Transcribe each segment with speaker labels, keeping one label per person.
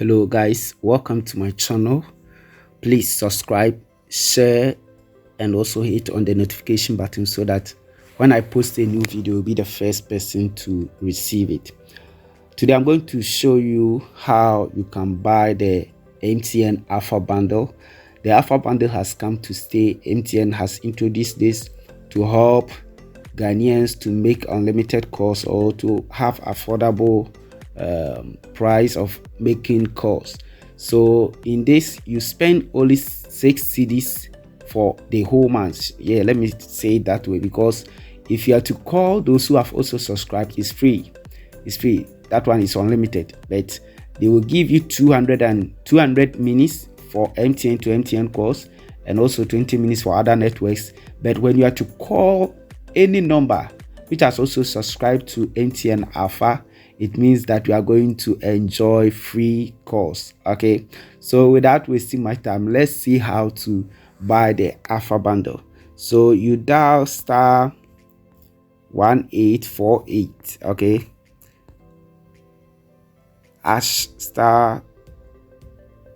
Speaker 1: Hello guys, welcome to my channel. Please subscribe, share, and also hit on the notification button so that when I post a new video, you'll be the first person to receive it. Today I'm going to show you how you can buy the MTN Alpha bundle. The Alpha bundle has come to stay. MTN has introduced this to help Ghanaians to make unlimited calls or to have affordable price of making calls. So in this, you spend only 6 cedis for the whole month. Yeah, let me say it that way, because if you are to call those who have also subscribed, it's free. That one is unlimited, but they will give you 200 minutes for MTN to MTN calls and also 20 minutes for other networks. But when you are to call any number which has also subscribed to MTN Alpha, it means that you are going to enjoy free calls. Okay, so without wasting my time, let's see how to buy the Alpha bundle. So you dial star 1848, okay, hash star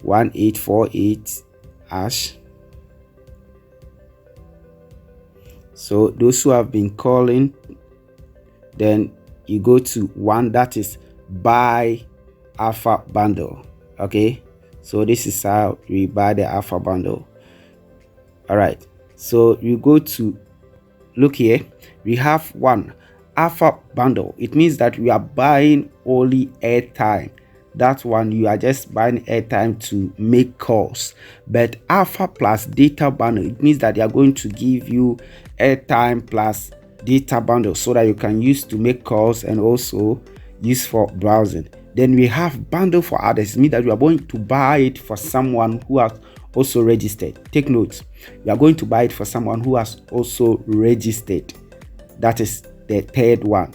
Speaker 1: 1848 hash. So those who have been calling, then you go to one that is buy Alpha bundle. Okay, so this is how we buy the Alpha bundle. All right, so you go to look here, we have one Alpha bundle. It means that we are buying only airtime. That one, you are just buying airtime to make calls. But Alpha plus data bundle, it means that they are going to give you airtime plus data bundle so that you can use to make calls and also use for browsing. Then we have bundle for others. It means that you are going to buy it for someone who has also registered. Take note, you are going to buy it for someone who has also registered. That is the third one.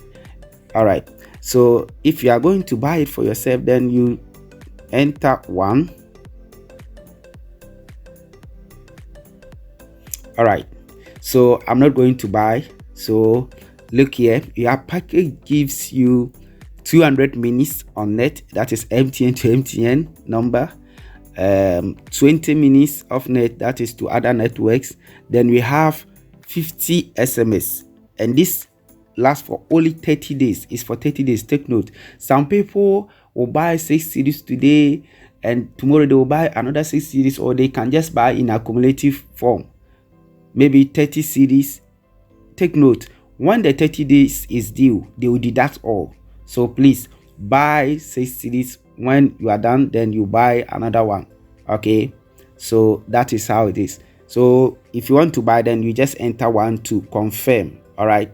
Speaker 1: All right, so if you are going to buy it for yourself, then you enter one. All right, so I'm not going to buy. So look here, your package gives you 200 minutes on net, that is MTN to MTN number, 20 minutes of net, that is to other networks. Then we have 50 SMS, and this lasts for only 30 days. It's for 30 days. Take note, some people will buy 6 cedis today and tomorrow they will buy another 6 cedis, or they can just buy in accumulative form, maybe 30 cedis. Take note, when the 30 days is due, they will deduct all. So please buy 6 cedis. When you are done, then you buy another one. Okay, so that is how it is. So if you want to buy, then you just enter one to confirm. All right,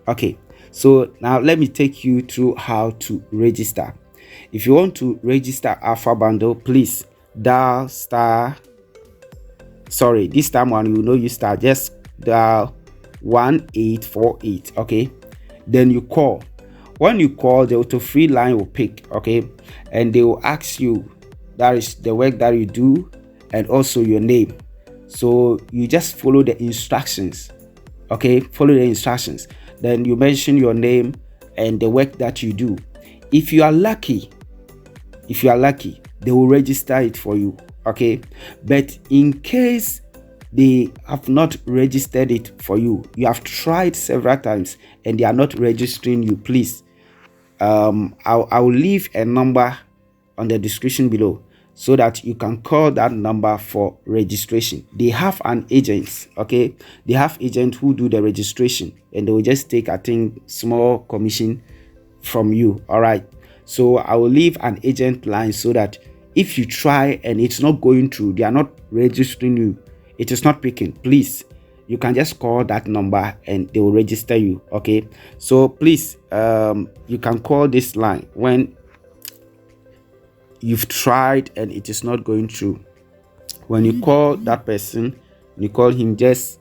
Speaker 1: okay, so now let me take you through how to register. If you want to register Alpha bundle, please dial star, sorry, this time one you know you start, just dial 1848. okay, then you call. When you call, the auto free line will pick, okay, and they will ask you, that is the work that you do and also your name. So you just follow the instructions. Okay, follow the instructions, then you mention your name and the work that you do. If you are lucky, they will register it for you. Okay, but in case they have not registered it for you, you have tried several times and they are not registering you, please, I'll leave a number on the description below so that you can call that number for registration. They have an agent, okay, they have agents who do the registration and they will just take, I think, small commission from you. All right, so I will leave an agent line so that if you try and it's not going through, they are not registering you, it is not picking, please, you can just call that number and they will register you. Okay, so please, you can call this line when you've tried and it is not going through. When you call that person, you call him, just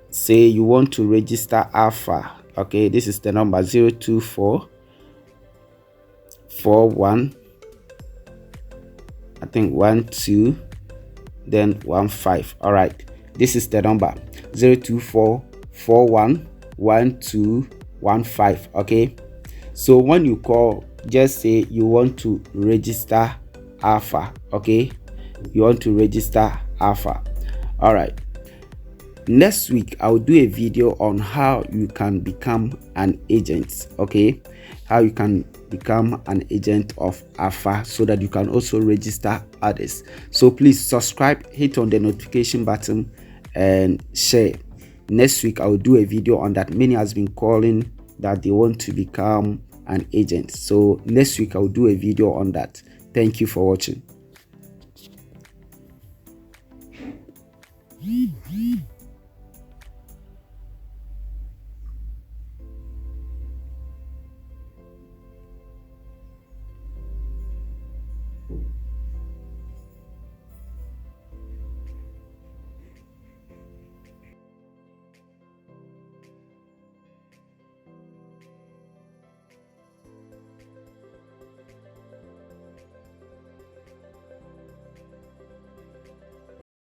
Speaker 1: say you want to register Alpha. Okay, this is the number 024 41, I think 12, then 15. All right, this is the number 024 41 12 15. Okay, so when you call, just say you want to register Alpha. Okay, you want to register Alpha. All right, next week I'll do a video on how you can become an agent. Okay, how you can become an agent of Alpha so that you can also register others. So please subscribe, hit on the notification button and share. Next week I'll do a video on that. Many has been calling that they want to become an agent, so next week I'll do a video on that. Thank you for watching.